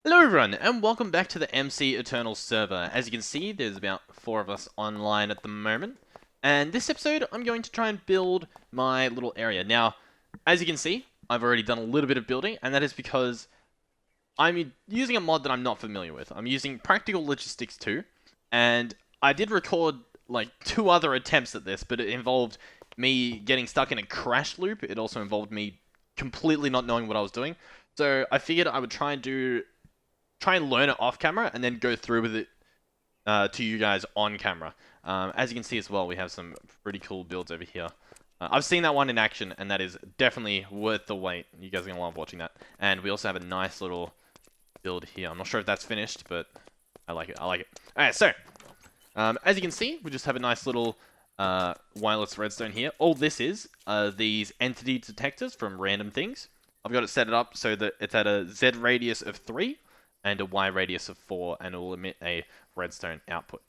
Hello everyone, and welcome back to the MC Eternal server. As you can see, there's about 4 of us online at the moment. And this episode, I'm going to try and build my little area. Now, as you can see, I've already done a little bit of building, and that is because I'm using a mod that I'm not familiar with. I'm using Practical Logistics 2, and I did record like 2 other attempts at this, but it involved me getting stuck in a crash loop. It also involved me completely not knowing what I was doing. So I figured I would try and learn it off camera and then go through with it to you guys on camera. As you can see as well, we have some pretty cool builds over here. I've seen that one in action, and that is definitely worth the wait. You guys are going to love watching that. And we also have a nice little build here. I'm not sure if that's finished, but I like it. I like it. Alright, so, as you can see, we just have a nice little wireless redstone here. All this is these entity detectors from random things. I've got it set up so that it's at a Z radius of 3 and a Y radius of 4, and it will emit a redstone output.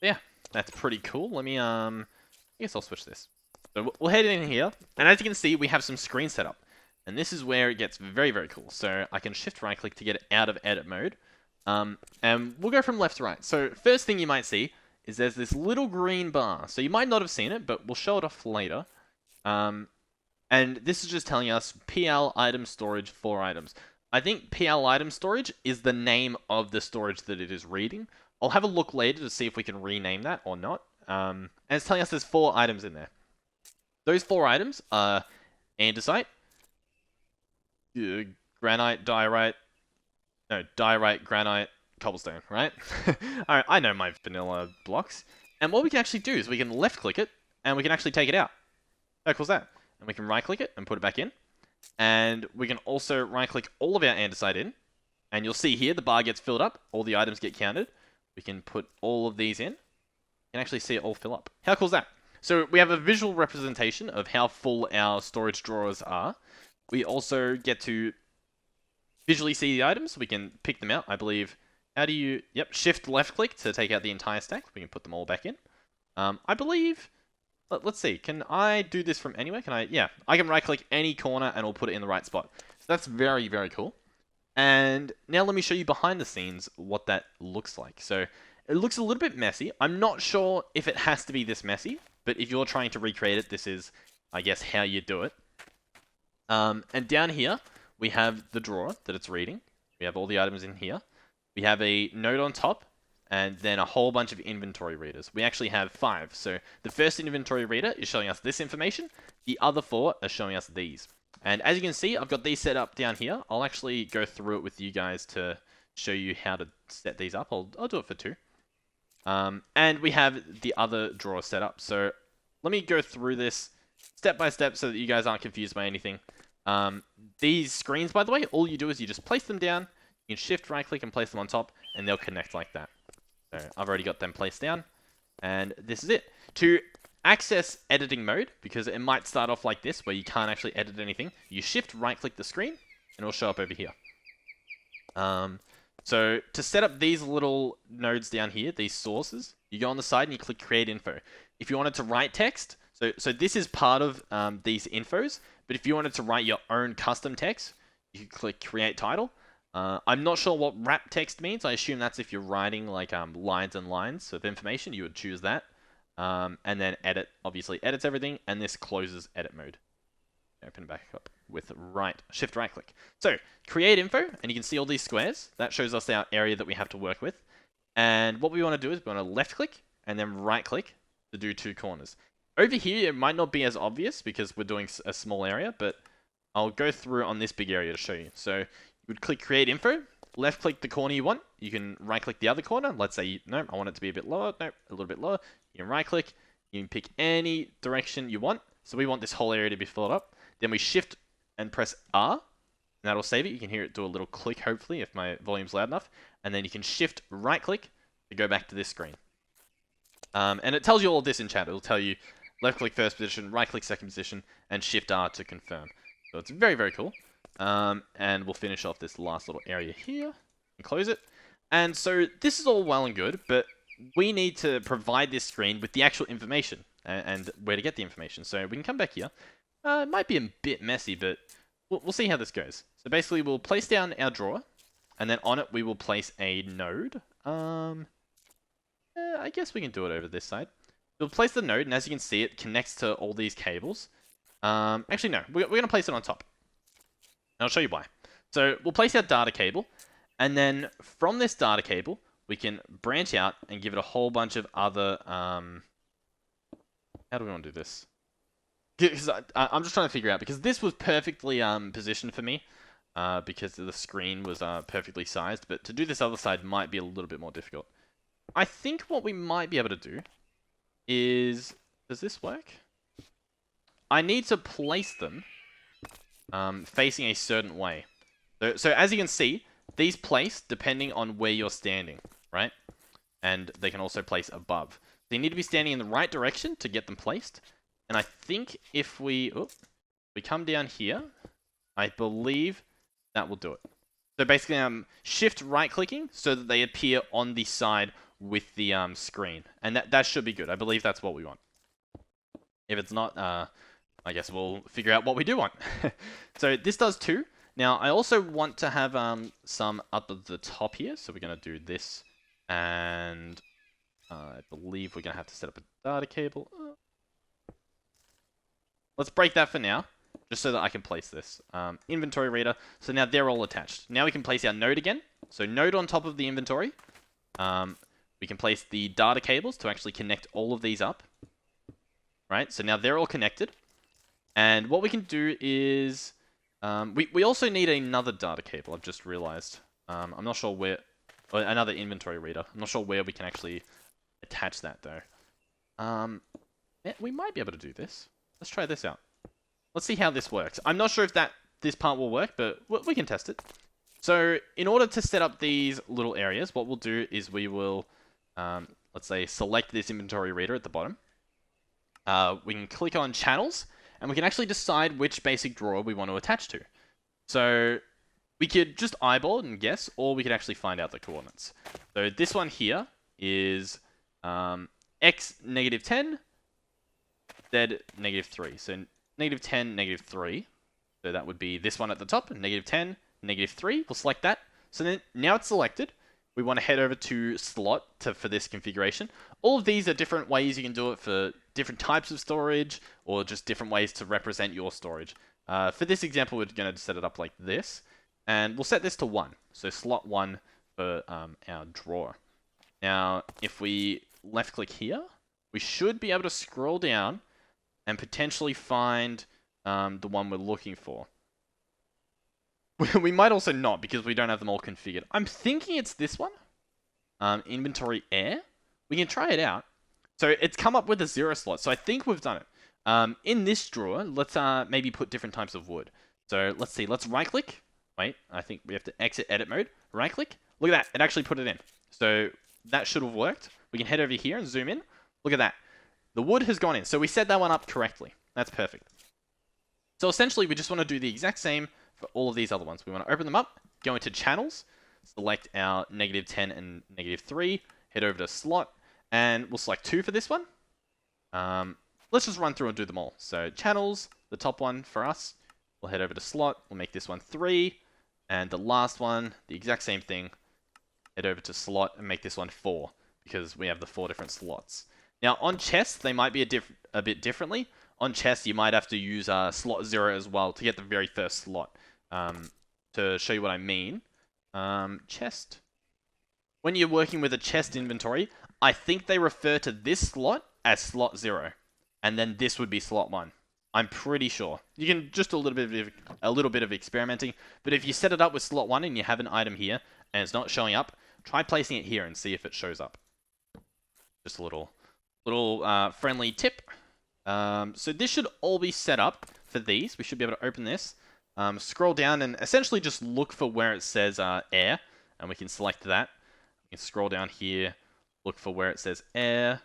Yeah, that's pretty cool. Let me, I guess I'll switch this. So we'll head in here, and as you can see, we have some screens set up. And this is where it gets very, very cool. So I can shift right click to get it out of edit mode. And we'll go from left to right. So first thing you might see is there's this little green bar. So you might not have seen it, but we'll show it off later. And this is just telling us PL item storage 4 items. I think PL item storage is the name of the storage that it is reading. I'll have a look later to see if we can rename that or not. And it's telling us there's 4 items in there. Those 4 items are andesite, granite, diorite, granite, cobblestone, right? Alright, I know my vanilla blocks. And what we can actually do is we can left click it, and we can actually take it out. How cool is that? And we can right click it and put it back in. And we can also right click all of our andesite in. And you'll see here the bar gets filled up, all the items get counted. We can put all of these in. You can actually see it all fill up. How cool is that? So we have a visual representation of how full our storage drawers are. We also get to visually see the items. We can pick them out, I believe. How do you... Yep, shift left click to take out the entire stack. We can put them all back in. I believe... Let's see, can I do this from anywhere? Can I? Yeah, I can right click any corner and it'll put it in the right spot. So that's very, very cool. And now let me show you behind the scenes what that looks like. So it looks a little bit messy. I'm not sure if it has to be this messy, but if you're trying to recreate it, this is, I guess, how you do it. And down here, we have the drawer that it's reading. We have all the items in here. We have a node on top, and then a whole bunch of inventory readers. We actually have 5. So the first inventory reader is showing us this information. The other 4 are showing us these. And as you can see, I've got these set up down here. I'll actually go through it with you guys to show you how to set these up. I'll do it for 2. And we have the other drawer set up. So let me go through this step by step so that you guys aren't confused by anything. These screens, by the way, all you do is you just place them down. You can shift right click and place them on top, and they'll connect like that. So I've already got them placed down, and this is it. To access editing mode, because it might start off like this, where you can't actually edit anything, you shift right-click the screen, and it'll show up over here. So to set up these little nodes down here, these sources, you go on the side and you click Create Info. If you wanted to write text, so this is part of these infos, but if you wanted to write your own custom text, you could click Create Title. I'm not sure what wrap text means. I assume that's if you're writing like lines and lines of information, you would choose that. And then edit, obviously edits everything, and this closes edit mode. Open back up with shift right click. So create info, and you can see all these squares. That shows us our area that we have to work with. And what we want to do is we want to left click and then right click to do 2 corners. Over here, it might not be as obvious because we're doing a small area, but I'll go through on this big area to show you. So you would click Create Info, left click the corner you want. You can right click the other corner. Let's say, no, I want it to be a bit lower. No, a little bit lower. You can right click. You can pick any direction you want. So we want this whole area to be filled up. Then we shift and press R, and that'll save it. You can hear it do a little click, hopefully, if my volume's loud enough. And then you can shift right click to go back to this screen. And it tells you all of this in chat. It'll tell you left click first position, right click second position, and shift R to confirm. So it's very, very cool. And we'll finish off this last little area here and close it. And so this is all well and good, but we need to provide this screen with the actual information and where to get the information. So we can come back here. It might be a bit messy, but we'll see how this goes. So basically, we'll place down our drawer. and then on it we will place a node. I guess we can do it over this side. We'll place the node, and as you can see, it connects to all these cables. Actually, no, we're going to place it on top. And I'll show you why. So we'll place our data cable, and then from this data cable, we can branch out and give it a whole bunch of other... how do we want to do this? Because I'm just trying to figure out, because this was perfectly positioned for me, because the screen was perfectly sized, but to do this other side might be a little bit more difficult. I think what we might be able to do is... Does this work? I need to place them facing a certain way. So as you can see, these place depending on where you're standing, right? And they can also place above. So you need to be standing in the right direction to get them placed. And I think if we come down here, I believe that will do it. So basically, shift right-clicking so that they appear on the side with the screen. And that should be good. I believe that's what we want. If it's not, I guess we'll figure out what we do want. So this does 2. Now, I also want to have some up at the top here. So we're going to do this. And I believe we're going to have to set up a data cable. Let's break that for now, just so that I can place this. Inventory reader. So now they're all attached. Now we can place our node again. So node on top of the inventory. We can place the data cables to actually connect all of these up. Right, so now they're all connected. And what we can do is... we also need another data cable, I've just realized. I'm not sure where... another inventory reader. I'm not sure where we can actually attach that, though. We might be able to do this. Let's try this out. Let's see how this works. I'm not sure if this part will work, but we can test it. So, in order to set up these little areas, what we'll do is we will, let's say, select this inventory reader at the bottom. We can click on channels, and we can actually decide which basic drawer we want to attach to. So, we could just eyeball and guess, or we could actually find out the coordinates. So, this one here is x -10, z -3. So, -10, -3. So, that would be this one at the top, -10, -3. We'll select that. So, then now it's selected. We want to head over to slot for this configuration. All of these are different ways you can do it for different types of storage or just different ways to represent your storage. For this example, we're going to set it up like this. And we'll set this to 1. So slot 1 for our drawer. Now, if we left click here, we should be able to scroll down and potentially find the one we're looking for. We might also not, because we don't have them all configured. I'm thinking it's this one. Inventory air. We can try it out. So it's come up with a 0 slot. So I think we've done it. In this drawer, let's maybe put different types of wood. So let's see. Let's right click. Wait, I think we have to exit edit mode. Right click. Look at that. It actually put it in. So that should have worked. We can head over here and zoom in. Look at that. The wood has gone in. So we set that one up correctly. That's perfect. So essentially, we just want to do the exact same for all of these other ones. We want to open them up, go into channels, select our -10 and -3, head over to slot, and we'll select 2 for this one. Let's just run through and do them all. So channels, the top one for us, we'll head over to slot, we'll make this one 3, and the last one, the exact same thing, head over to slot and make this one 4, because we have the 4 different slots. Now on chests, they might be a bit differently. On chests, you might have to use slot 0 as well to get the very first slot. To show you what I mean, chest. When you're working with a chest inventory, I think they refer to this slot as slot 0, and then this would be slot 1. I'm pretty sure. You can just do a little bit of experimenting, but if you set it up with slot 1 and you have an item here and it's not showing up, try placing it here and see if it shows up. Just a little friendly tip. So this should all be set up for these. We should be able to open this. Scroll down and essentially just look for where it says air, and we can select that. We can scroll down here, look for where it says air,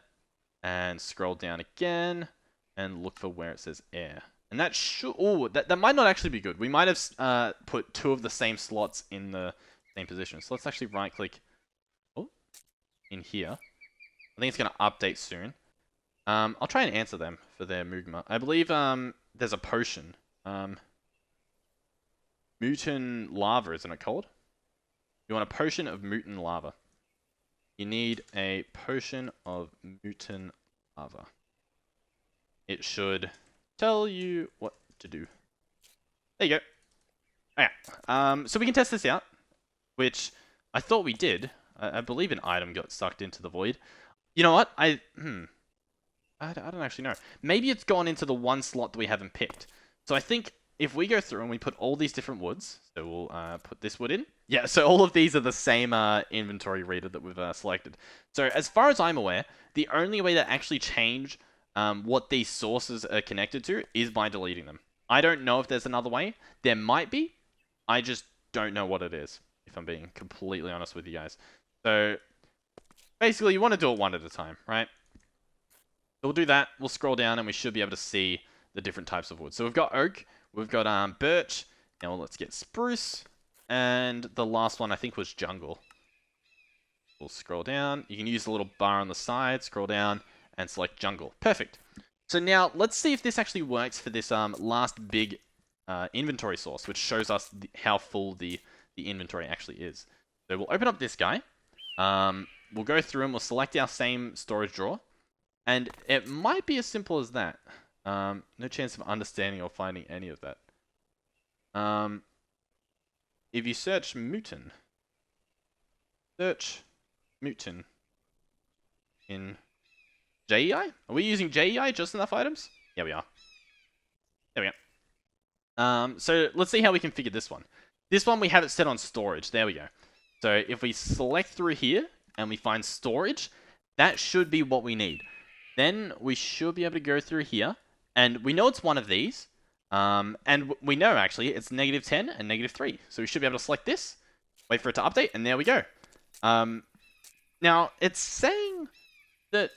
and scroll down again, and look for where it says air. And that should... Oh, that might not actually be good. We might have put 2 of the same slots in the same position. So let's actually right-click in here. I think it's going to update soon. I'll try and answer them for their Mugma. I believe there's a potion. Mutant lava, isn't it called? You want a potion of mutant lava. You need a potion of mutant lava. It should tell you what to do. There you go. Okay. So we can test this out, which I thought we did. I believe an item got sucked into the void. You know what? I don't actually know. Maybe it's gone into the one slot that we haven't picked. So I think if we go through and we put all these different woods, so we'll put this wood in. Yeah, so all of these are the same inventory reader that we've selected. So as far as I'm aware, the only way to actually change what these sources are connected to is by deleting them. I don't know if there's another way. There might be. I just don't know what it is, if I'm being completely honest with you guys. So basically, you want to do it one at a time, right? So we'll do that. We'll scroll down and we should be able to see the different types of wood. So we've got oak, we've got birch. Now let's get spruce, and the last one I think was jungle. We'll scroll down. You can use the little bar on the side, scroll down, and select jungle. Perfect. So now let's see if this actually works for this last big inventory source, which shows us how full the inventory actually is. So we'll open up this guy. We'll go through and we'll select our same storage drawer. And it might be as simple as that. No chance of understanding or finding any of that. If you search mutant in JEI? Are we using JEI, just enough items? Yeah, we are. There we go. So let's see how we configure this one. This one we have it set on storage. There we go. So if we select through here and we find storage, that should be what we need. Then we should be able to go through here, and we know it's one of these, and we know actually it's -10 and -3. So we should be able to select this, wait for it to update, and there we go. Now it's saying that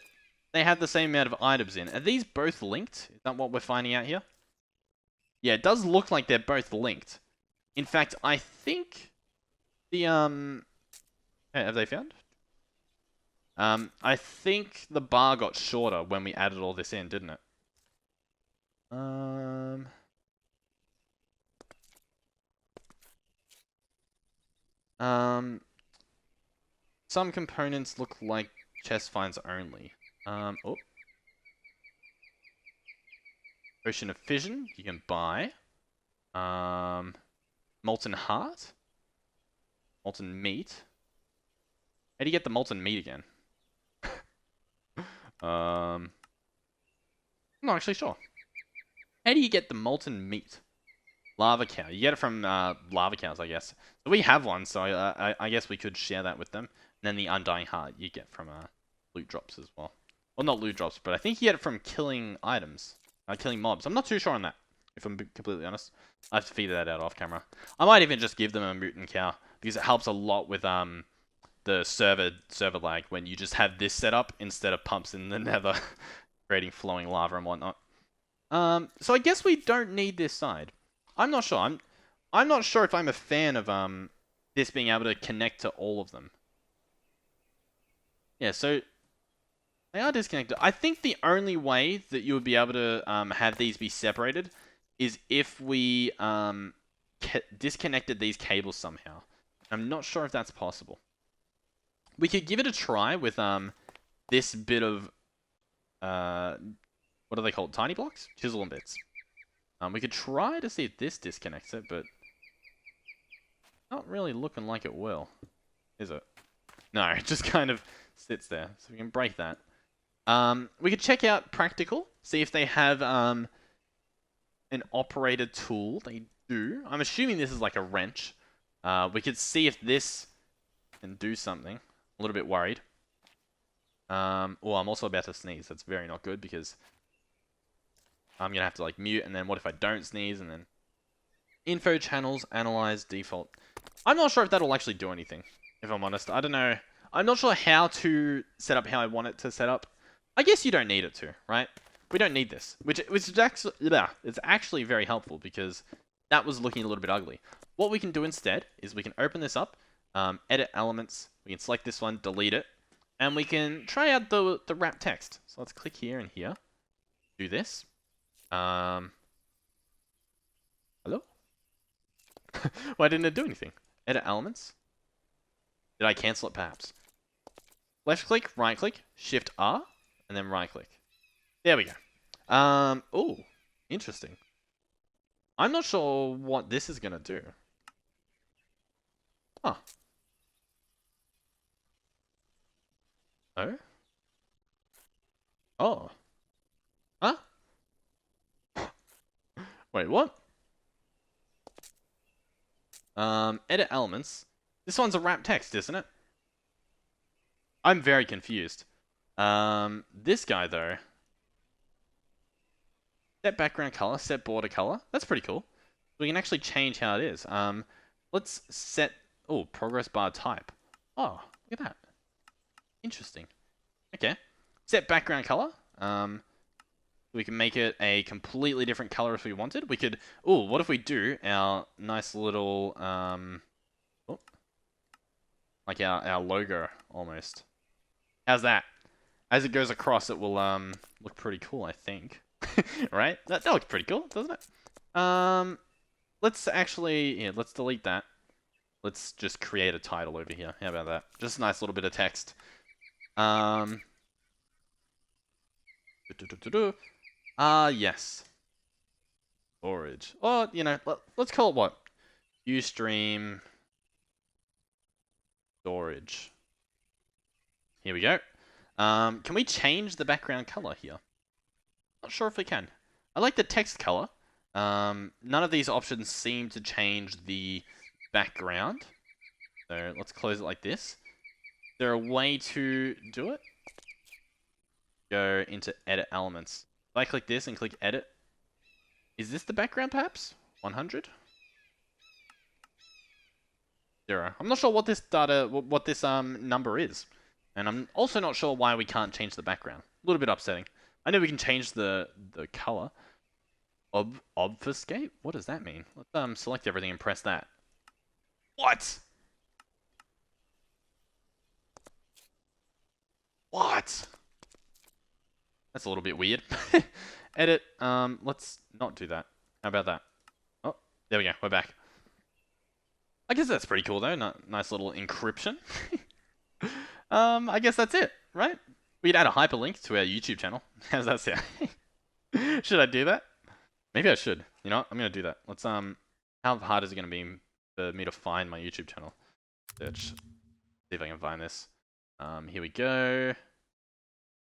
they have the same amount of items in. Are these both linked? Is that what we're finding out here? Yeah, it does look like they're both linked. In fact, I think the hey, have they found? I think the bar got shorter when we added all this in, didn't it? Some components look like chest finds only. Oh. Potion of fission, you can buy. Molten heart. Molten meat. How do you get the molten meat again? I'm not actually sure. How do you get the molten meat? Lava cow. You get it from lava cows, I guess. So we have one, so I guess we could share that with them. And then the undying heart you get from loot drops as well. Well, not loot drops, but I think you get it from killing items. Killing mobs. I'm not too sure on that, if I'm completely honest. I have to figure that out off camera. I might even just give them a mutant cow, because it helps a lot with the server lag when you just have this set up instead of pumps in the nether creating flowing lava and whatnot. So I guess we don't need this side. I'm not sure. I'm not sure if I'm a fan of this being able to connect to all of them. Yeah, so they are disconnected. I think the only way that you would be able to have these be separated is if we disconnected these cables somehow. I'm not sure if that's possible. We could give it a try with this bit of what are they called? Tiny blocks? Chisel and bits. We could try to see if this disconnects it, but not really looking like it will, is it? No, it just kind of sits there. So we can break that. We could check out Practical, see if they have an operated tool. They do. I'm assuming this is like a wrench. We could see if this can do something. A little bit worried. Oh, I'm also about to sneeze. That's very not good because I'm going to have to like mute, and then what if I don't sneeze, and then info channels, analyze, default. I'm not sure if that'll actually do anything, if I'm honest. I don't know. I'm not sure how to set up how I want it to set up. I guess you don't need it to, right? We don't need this, which is actually, it's actually very helpful because that was looking a little bit ugly. What we can do instead is we can open this up, edit elements, we can select this one, delete it, and we can try out the wrap text. So let's click here and here, do this. Hello? Why didn't it do anything? Edit elements. Did I cancel it perhaps? Left click, right click, Shift R, and then right click. There we go. Oh, interesting. I'm not sure what this is gonna do. Huh. Oh? Oh. Huh? Wait, what? Edit elements. This one's a wrap text, isn't it? I'm very confused. This guy though. Set background color, set border color. That's pretty cool. We can actually change how it is. Let's set, oh, progress bar type. Oh, look at that. Interesting. Okay. Set background color. We can make it a completely different color if we wanted. We could, oh, what if we do our nice little, oh, like our logo almost. How's that? As it goes across, it will look pretty cool, I think. Right? That looks pretty cool, doesn't it? Let's actually, yeah, let's delete that. Let's just create a title over here. How about that? Just a nice little bit of text. Yes. Storage. Or, you know, let's call it what? Ustream storage. Here we go. Can we change the background color here? Not sure if we can. I like the text color. None of these options seem to change the background. So let's close it like this. Is there a way to do it? Go into edit elements. If I click this and click edit, is this the background perhaps? 100? 0. I'm not sure what this data, what this number is. And I'm also not sure why we can't change the background. A little bit upsetting. I know we can change the color. Obfuscate? What does that mean? Let's select everything and press that. What? What? That's a little bit weird. Edit. Let's not do that. How about that? Oh, there we go. We're back. I guess that's pretty cool though. Nice little encryption. I guess that's it, right? We'd add a hyperlink to our YouTube channel. How does that sound? Should I do that? Maybe I should. You know what? I'm gonna do that. Let's how hard is it gonna be for me to find my YouTube channel? Search. See if I can find this. Here we go.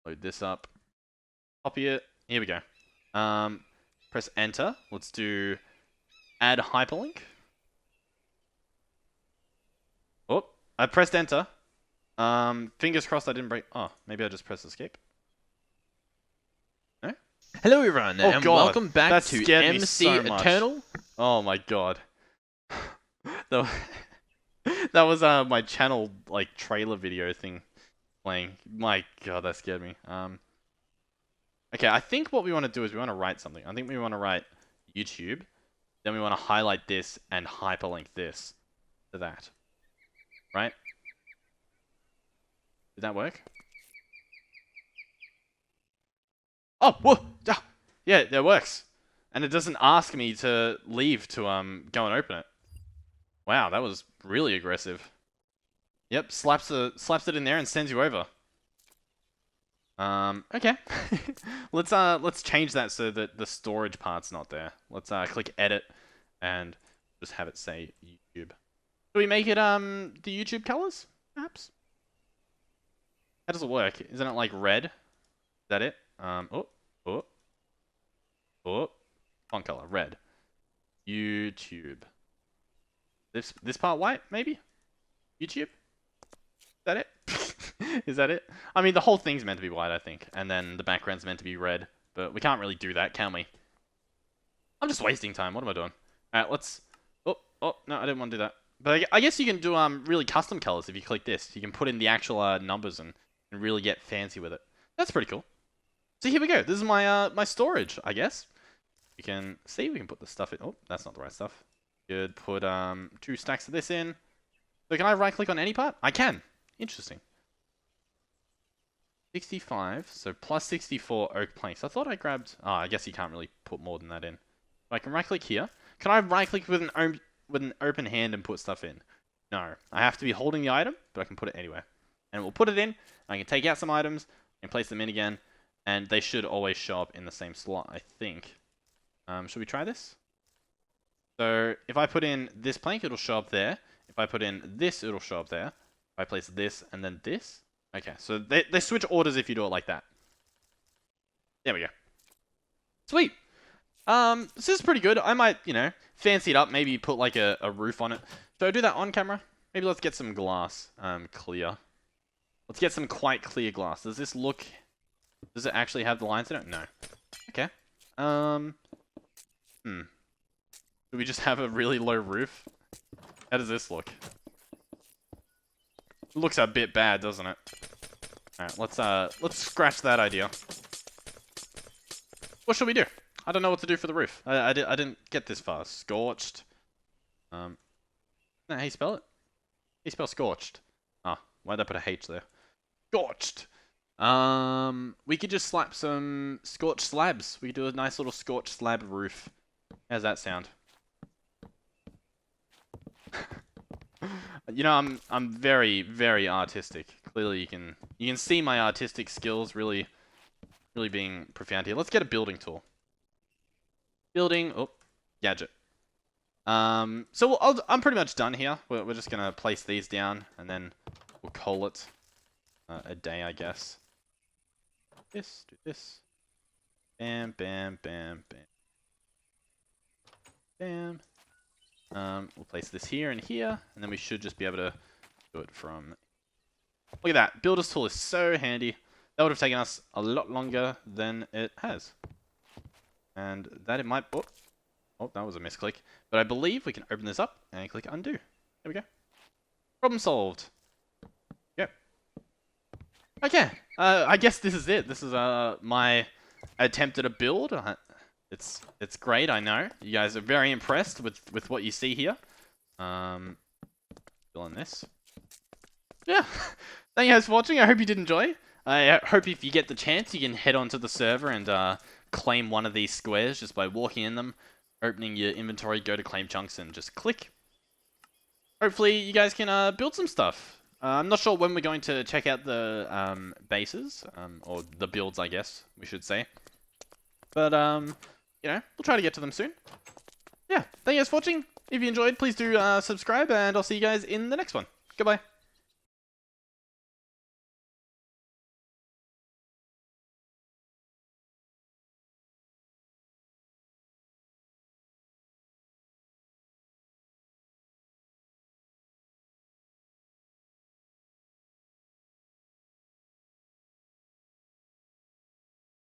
Load this up. Copy it. Here we go. Press enter. Let's do add hyperlink. Oh, I pressed enter. Fingers crossed I didn't break. Oh, maybe I just pressed escape. No? Hello everyone, and God, welcome back to MC so Eternal. Oh my god. that was my channel like trailer video thing playing. My god, that scared me. Okay, I think what we want to do is we want to write something. I think we want to write YouTube. Then we want to highlight this and hyperlink this to that. Right? Did that work? Oh, whoa! Ah, yeah, that works. And it doesn't ask me to leave to go and open it. Wow, that was really aggressive. Yep, slaps it in there and sends you over. Okay. let's change that so that the storage part's not there. Let's click edit and just have it say YouTube. Do we make it the YouTube colors, perhaps? How does it work? Isn't it like red? Is that it? Font color, red. YouTube. This part white, maybe? YouTube? Is that it? Is that it? I mean, the whole thing's meant to be white, I think. And then the background's meant to be red. But we can't really do that, can we? I'm just wasting time. What am I doing? Alright, let's... Oh, no, I didn't want to do that. But I guess you can do really custom colors if you click this. You can put in the actual numbers and really get fancy with it. That's pretty cool. So here we go. This is my my storage, I guess. You can see we can put the stuff in. Oh, that's not the right stuff. Could put 2 stacks of this in. So can I right click on any part? I can. Interesting. 65. So plus 64 oak planks. I thought I grabbed. Oh, I guess you can't really put more than that in. I can right click here. Can I right click with an open hand and put stuff in? No, I have to be holding the item, but I can put it anywhere. And we'll put it in, I can take out some items, and place them in again, and they should always show up in the same slot, I think. Should we try this? So, if I put in this plank, it'll show up there. If I put in this, it'll show up there. If I place this, and then this. Okay, so they switch orders if you do it like that. There we go. Sweet! This is pretty good. I might, you know, fancy it up, maybe put like a roof on it. So I do that on camera. Maybe let's get some glass, clear. Let's get some quite clear glass. Does this look, does it actually have the lines in it? No. Okay. Do we just have a really low roof? How does this look? It looks a bit bad, doesn't it? Alright, let's scratch that idea. What should we do? I don't know what to do for the roof. I didn't get this far. Scorched. No, how you spell it? How you spell scorched? Ah, why'd I put a H there? Scorched! We could just slap some scorched slabs. We could do a nice little scorched slab roof. How's that sound? You know, I'm very, very artistic. Clearly you can see my artistic skills really being profound here. Let's get a building tool. Building, oh, gadget. So I'm pretty much done here. We're just gonna place these down and then we'll call it a day, I guess. This, do this. Bam, bam, bam, bam. Bam. We'll place this here and here, and then we should just be able to do it from... Look at that. Builder's tool is so handy. That would have taken us a lot longer than it has. And that it might... Oh, that was a misclick. But I believe we can open this up and click undo. There we go. Problem solved. Yep. Okay. I guess this is it. This is my attempt at a build. It's great, I know. You guys are very impressed with what you see here. Fill in this. Yeah. Thank you guys for watching. I hope you did enjoy. I hope if you get the chance, you can head onto the server and claim one of these squares just by walking in them, opening your inventory, go to claim chunks, and just click. Hopefully, you guys can build some stuff. I'm not sure when we're going to check out the bases, or the builds, I guess we should say. But you know, we'll try to get to them soon. Yeah, thank you guys for watching. If you enjoyed, please do subscribe, and I'll see you guys in the next one. Goodbye.